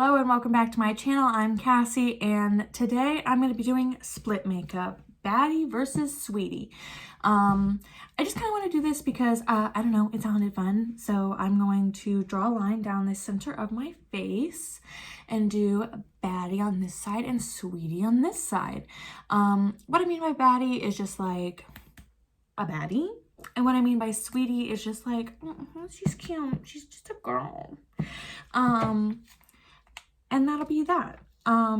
Hello and welcome back to my channel. I'm Cassie and today I'm going to be doing split makeup, Baddie versus Sweetie. I just kind of want to do this because I don't know, it sounded fun. So I'm going to draw a line down the center of my face and do Baddie on this side and Sweetie on this side. What I mean by Baddie is just like a baddie. And what I mean by Sweetie is just like, she's cute. She's just a girl. And that'll be that. I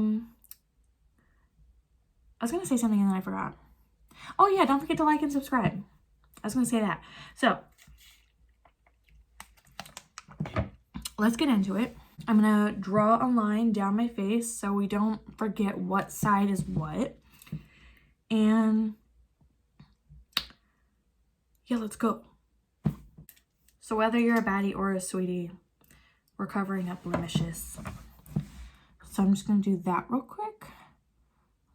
was going to say something and then I forgot. Oh yeah, don't forget to like and subscribe. I was going to say that. So, let's get into it. I'm going to draw a line down my face so we don't forget what side is what. And yeah, let's go. So whether you're a baddie or a sweetie, we're covering up blemishes. So I'm just going to do that real quick.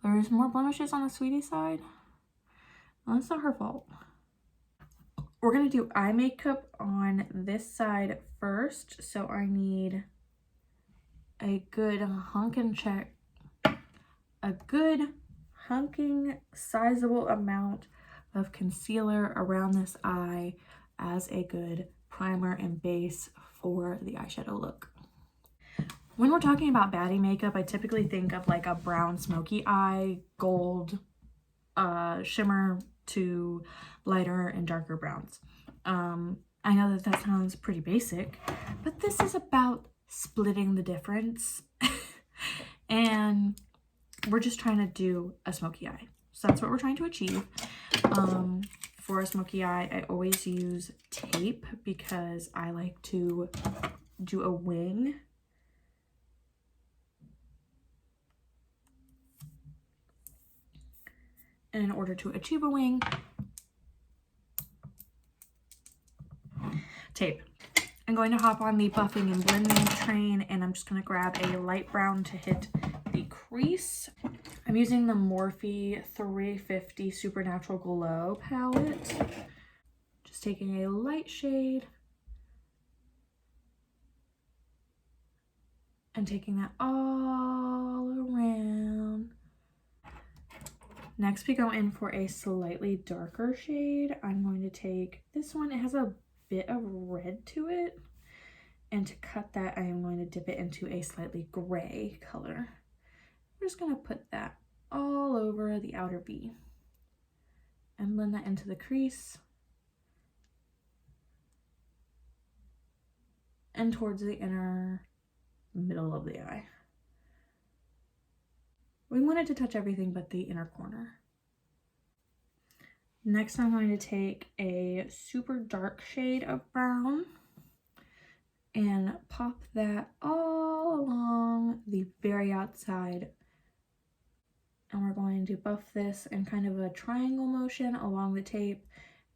There's more blemishes on the sweetie side. Well, that's not her fault. We're going to do eye makeup on this side first. So I need a good hunking sizable amount of concealer around this eye as a good primer and base for the eyeshadow look. When we're talking about baddie makeup, I typically think of like a brown smoky eye, gold, shimmer to lighter and darker browns. I know that sounds pretty basic, but this is about splitting the difference. And we're just trying to do a smoky eye. So that's what we're trying to achieve. For a smoky eye, I always use tape because I like to do a wing. And in order to achieve a wing, tape. I'm going to hop on the buffing and blending train and I'm just going to grab a light brown to hit the crease. I'm using the Morphe 350 Supernatural Glow palette. Just taking a light shade and taking that all around. Next, we go in for a slightly darker shade. I'm going to take this one. It has a bit of red to it. And to cut that, I am going to dip it into a slightly gray color. I'm just going to put that all over the outer V. And blend that into the crease. And towards the inner middle of the eye. We wanted to touch everything but the inner corner. Next, I'm going to take a super dark shade of brown and pop that all along the very outside. And we're going to buff this in kind of a triangle motion along the tape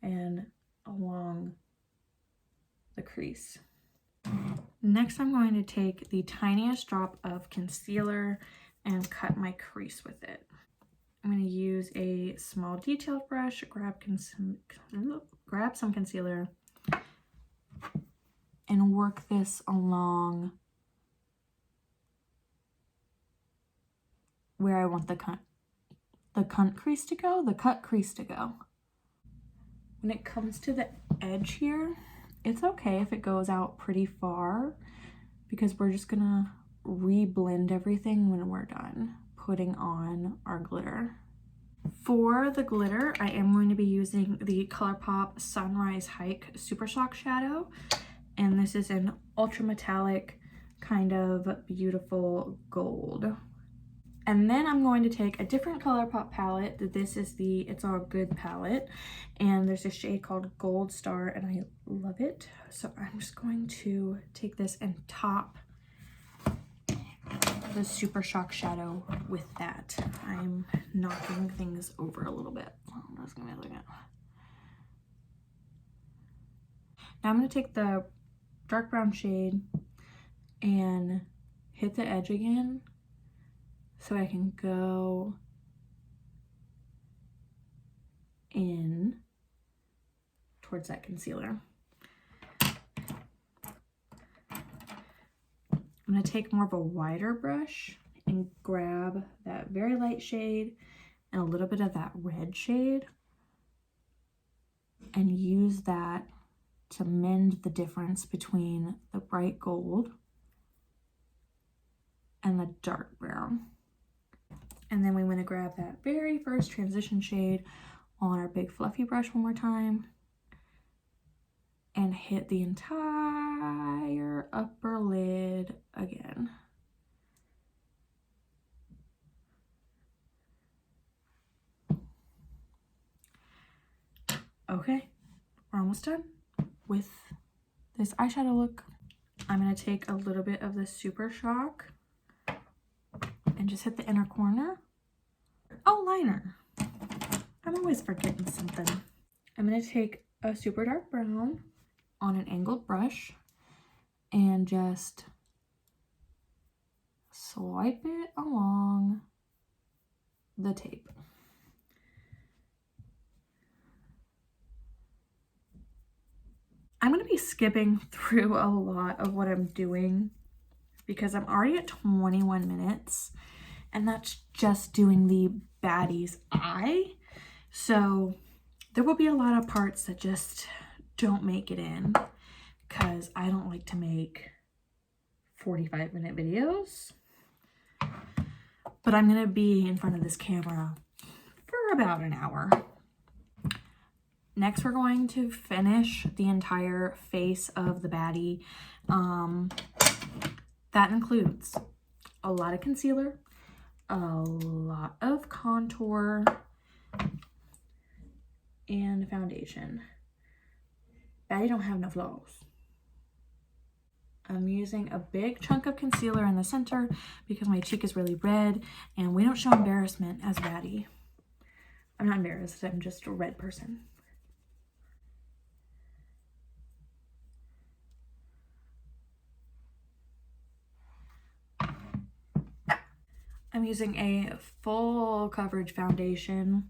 and along the crease. Next, I'm going to take the tiniest drop of concealer and cut my crease with it. I'm going to use a small detailed brush, grab some concealer, and work this along where I want the cut crease to go. When it comes to the edge here, it's okay if it goes out pretty far because we're just gonna re-blend everything when we're done putting on our glitter. For the glitter, I am going to be using the ColourPop Sunrise Hike Super Shock Shadow, and this is an ultra metallic kind of beautiful gold. And then I'm going to take a different ColourPop palette. This is the It's All Good palette, and there's a shade called Gold Star, and I love it. So I'm just going to take this and top the Super Shock Shadow with that. I'm knocking things over a little bit. That's gonna be like that. Now I'm gonna take the dark brown shade and hit the edge again so I can go in towards that concealer. I'm going to take more of a wider brush and grab that very light shade and a little bit of that red shade and use that to mend the difference between the bright gold and the dark brown. And then we want to grab that very first transition shade on our big fluffy brush one more time and hit the entire upper lid again. Okay, we're almost done with this eyeshadow look. I'm going to take a little bit of the Super Shock and just hit the inner corner. Oh, liner. I'm always forgetting something. I'm going to take a super dark brown on an angled brush and just swipe it along the tape. I'm going to be skipping through a lot of what I'm doing because I'm already at 21 minutes and that's just doing the Baddie's eye. So there will be a lot of parts that just don't make it in because I don't like to make 45-minute videos. But I'm going to be in front of this camera for about an hour. Next, we're going to finish the entire face of the Baddie. That includes a lot of concealer, a lot of contour, and foundation. Baddie don't have no flaws. I'm using a big chunk of concealer in the center because my cheek is really red and we don't show embarrassment as Baddie. I'm not embarrassed, I'm just a red person. I'm using a full coverage foundation.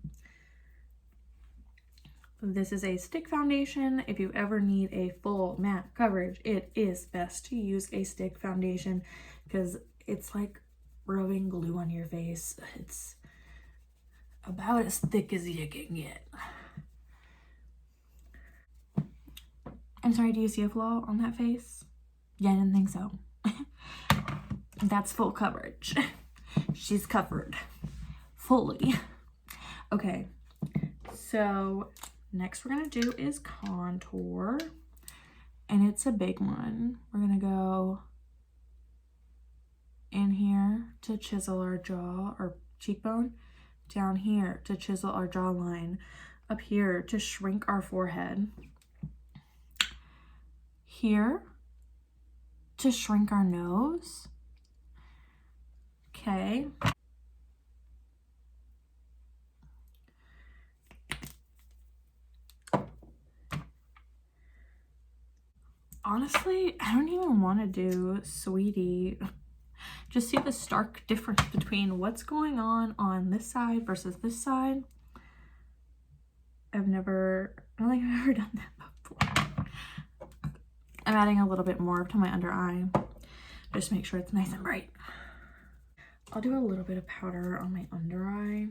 This is a stick foundation. If you ever need a full matte coverage, it is best to use a stick foundation because it's like rubbing glue on your face. It's about as thick as you can get. I'm sorry, do you see a flaw on that face? Yeah, I didn't think so. That's full coverage. She's covered fully. Okay, so next we're gonna do is contour, and it's a big one. We're gonna go in here to chisel our jaw or cheekbone, down here to chisel our jawline, up here to shrink our forehead, here to shrink our nose. Okay. Honestly, I don't even want to do Sweetie. Just see the stark difference between what's going on this side versus this side. I don't think I've ever done that before. I'm adding a little bit more to my under eye. Just to make sure it's nice and bright. I'll do a little bit of powder on my under eye.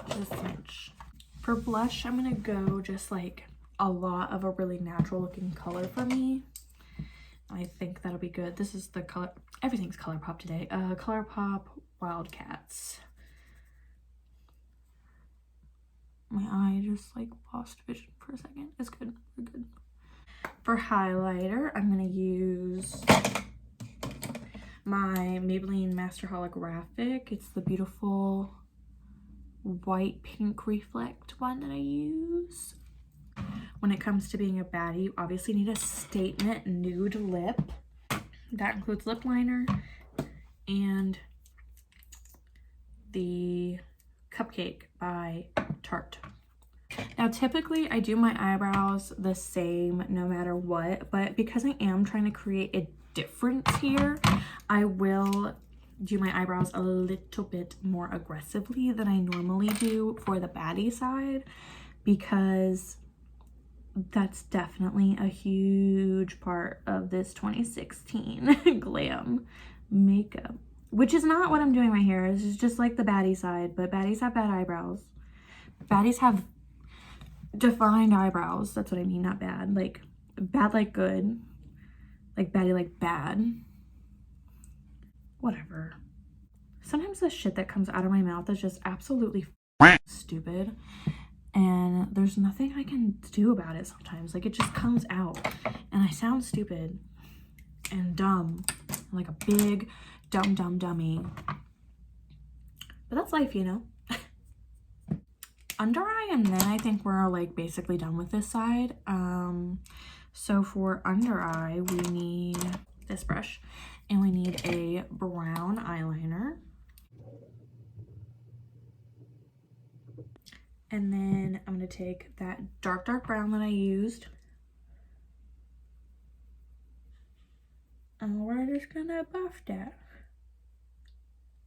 Just a smidge. For blush, I'm gonna go just like a lot of a really natural looking color for me. I think that'll be good. This is the color, everything's ColourPop today. ColourPop Wildcats. My eye just like lost vision for a second. It's good, we're good. For highlighter, I'm gonna use my Maybelline Master Holographic. It's the beautiful white pink reflect one that I use. When it comes to being a baddie, you obviously need a statement nude lip. That includes lip liner and the Cupcake by Tarte. Now typically I do my eyebrows the same no matter what, but because I am trying to create a difference here, I will do my eyebrows a little bit more aggressively than I normally do for the baddie side, because that's definitely a huge part of this 2016 glam makeup, which is not what I'm doing right here. This is just like the baddie side, but baddies have bad eyebrows. Baddies have defined eyebrows. That's what I mean, not bad. Like bad like good. Like baddie like bad. Whatever. Sometimes the shit that comes out of my mouth is just absolutely stupid. And there's nothing I can do about it sometimes. Like, it just comes out. And I sound stupid and dumb. Like a big, dumb dummy. But that's life, you know? Under eye, and then I think we're, like, basically done with this side. So for under eye, we need this brush. And we need a brown eyeliner. And then I'm going to take that dark brown that I used. And we're just going to buff that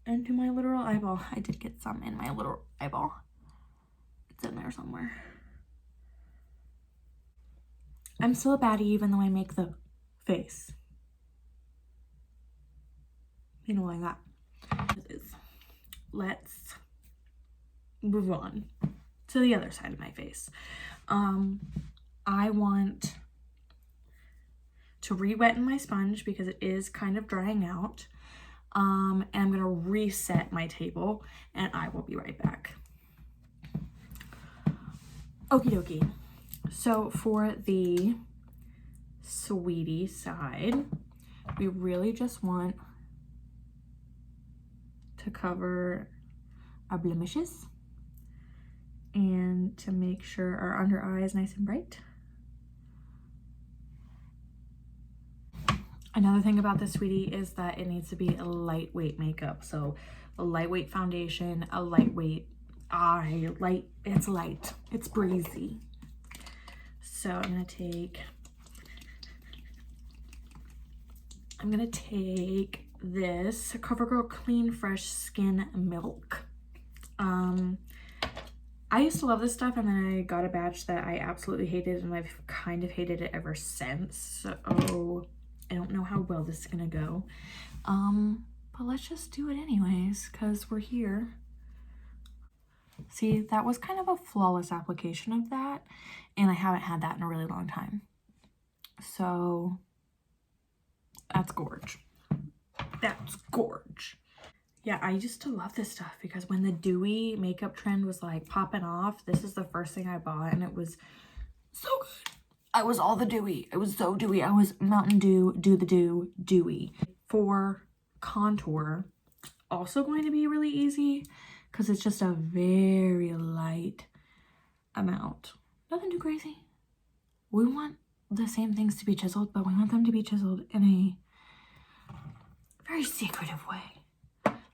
into my literal eyeball. I did get some in my little eyeball. It's in there somewhere. I'm still a baddie even though I make the face. You know, like that. Let's move on to the other side of my face. I want to re-wetten my sponge because it is kind of drying out. And I'm gonna reset my table and I will be right back. Okie dokie. So for the sweetie side, we really just want to cover our blemishes and to make sure our under eye is nice and bright. Another thing about this sweetie is that it needs to be a lightweight makeup. So a lightweight foundation, a lightweight eye, it's light, it's breezy. So I'm gonna take this CoverGirl Clean Fresh Skin Milk. I used to love this stuff, and then I got a batch that I absolutely hated, and I've kind of hated it ever since. So I don't know how well this is gonna go. But let's just do it anyways, because we're here. See, that was kind of a flawless application of that, and I haven't had that in a really long time. So that's gorge. That's gorge. Yeah, I used to love this stuff because when the dewy makeup trend was like popping off, this is the first thing I bought, and it was so good. I was all the dewy. I was so dewy. I was Mountain Dew, dewy. For contour, also going to be really easy because it's just a very light amount. Nothing too crazy. We want the same things to be chiseled, but we want them to be chiseled in a very secretive way.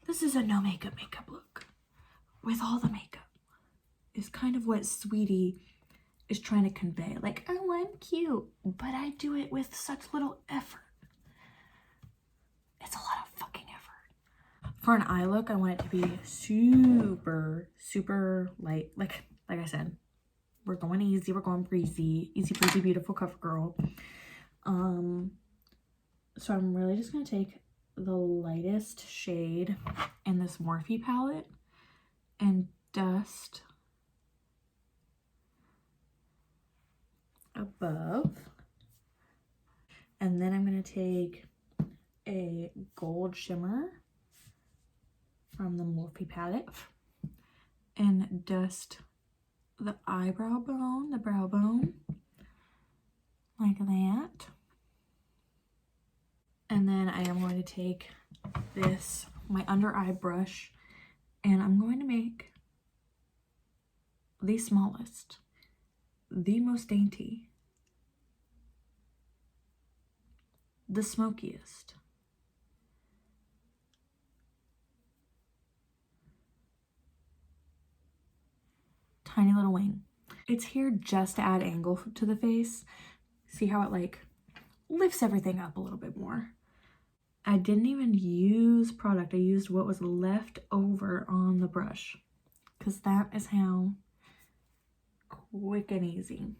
This is a no makeup look with all the makeup. Is kind of what Sweetie is trying to convey. Like, oh, I'm cute, but I do it with such little effort. It's a lot of fucking effort. For an eye look, I want it to be super, super light. Like I said, we're going easy, we're going breezy. Easy breezy, beautiful CoverGirl. So I'm really just gonna take the lightest shade in this Morphe palette and dust above. And then I'm going to take a gold shimmer from the Morphe palette and dust the eyebrow bone, the brow bone, like that. And then I am going to take this, my under eye brush, and I'm going to make the smallest, the most dainty, the smokiest, tiny little wing. It's here just to add angle to the face. See how it like lifts everything up a little bit more. I didn't even use product. I used what was left over on the brush because that is how quick and easy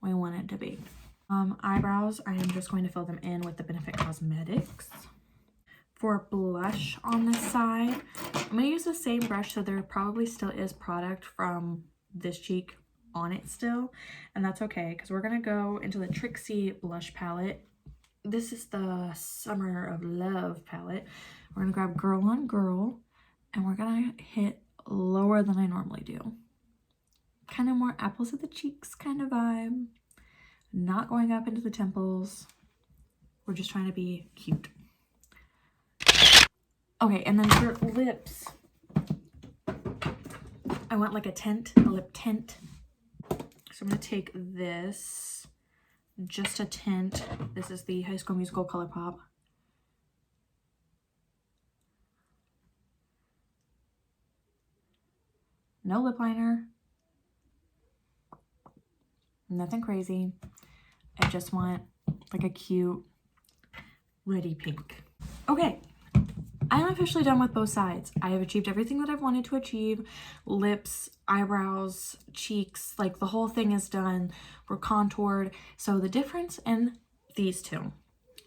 we want it to be. Eyebrows, I am just going to fill them in with the Benefit Cosmetics. For blush on this side, I'm going to use the same brush, so there probably still is product from this cheek on it still, and that's okay because we're going to go into the Trixie blush palette. This is the Summer of Love palette. We're going to grab Girl on Girl, and we're going to hit lower than I normally do. Kind of more apples at the cheeks kind of vibe. Not going up into the temples. We're just trying to be cute. Okay, and then for lips, I want like a tint, a lip tint. So I'm going to take this, just a tint. This is the High School Musical ColourPop. No lip liner. Nothing crazy. I just want like a cute, ready pink. Okay, I am officially done with both sides. I have achieved everything that I've wanted to achieve. Lips, eyebrows, cheeks, like the whole thing is done. We're contoured. So the difference in these two,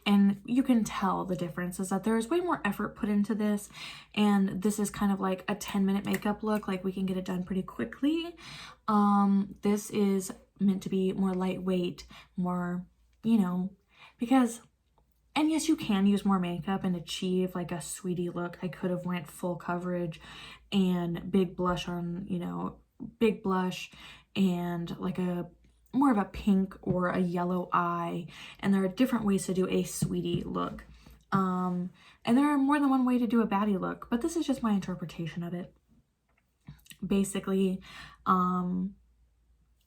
and you can tell the difference, is that there is way more effort put into this, and this is kind of like a 10-minute makeup look. Like we can get it done pretty quickly. This is meant to be more lightweight, more, you know, because, and yes, you can use more makeup and achieve like a sweetie look. I could have went full coverage and big blush on, you know, big blush and like a more of a pink or a yellow eye, and there are different ways to do a sweetie look. And there are more than one way to do a baddie look, but this is just my interpretation of it. Basically,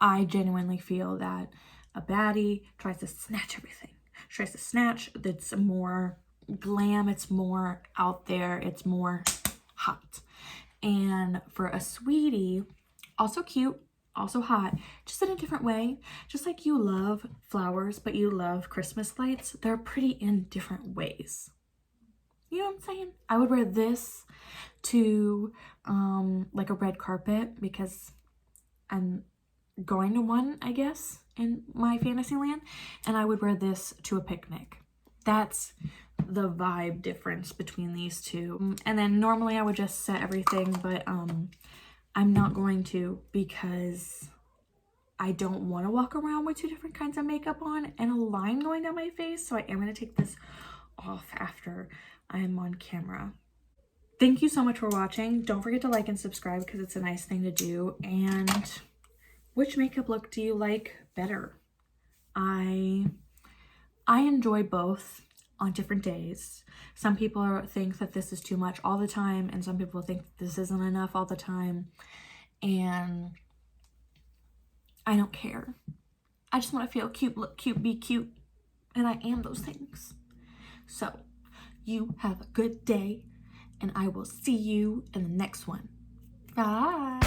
I genuinely feel that a baddie tries to snatch everything. She tries to snatch, that's more glam, it's more out there, it's more hot. And for a sweetie, also cute, also hot, just in a different way. Just like you love flowers, but you love Christmas lights, they're pretty in different ways. You know what I'm saying? I would wear this to like a red carpet because I'm going to one, I guess, in my fantasy land, and I would wear this to a picnic. That's the vibe difference between these two. And then normally I would just set everything, but I'm not going to because I don't want to walk around with two different kinds of makeup on and a line going down my face, so I am going to take this off after I'm on camera. Thank you so much for watching. Don't forget to like and subscribe because it's a nice thing to do. And which makeup look do you like better? I enjoy both on different days. Some people think that this is too much all the time, and some people think this isn't enough all the time. And I don't care. I just want to feel cute, look cute, be cute. And I am those things. So you have a good day, and I will see you in the next one. Bye.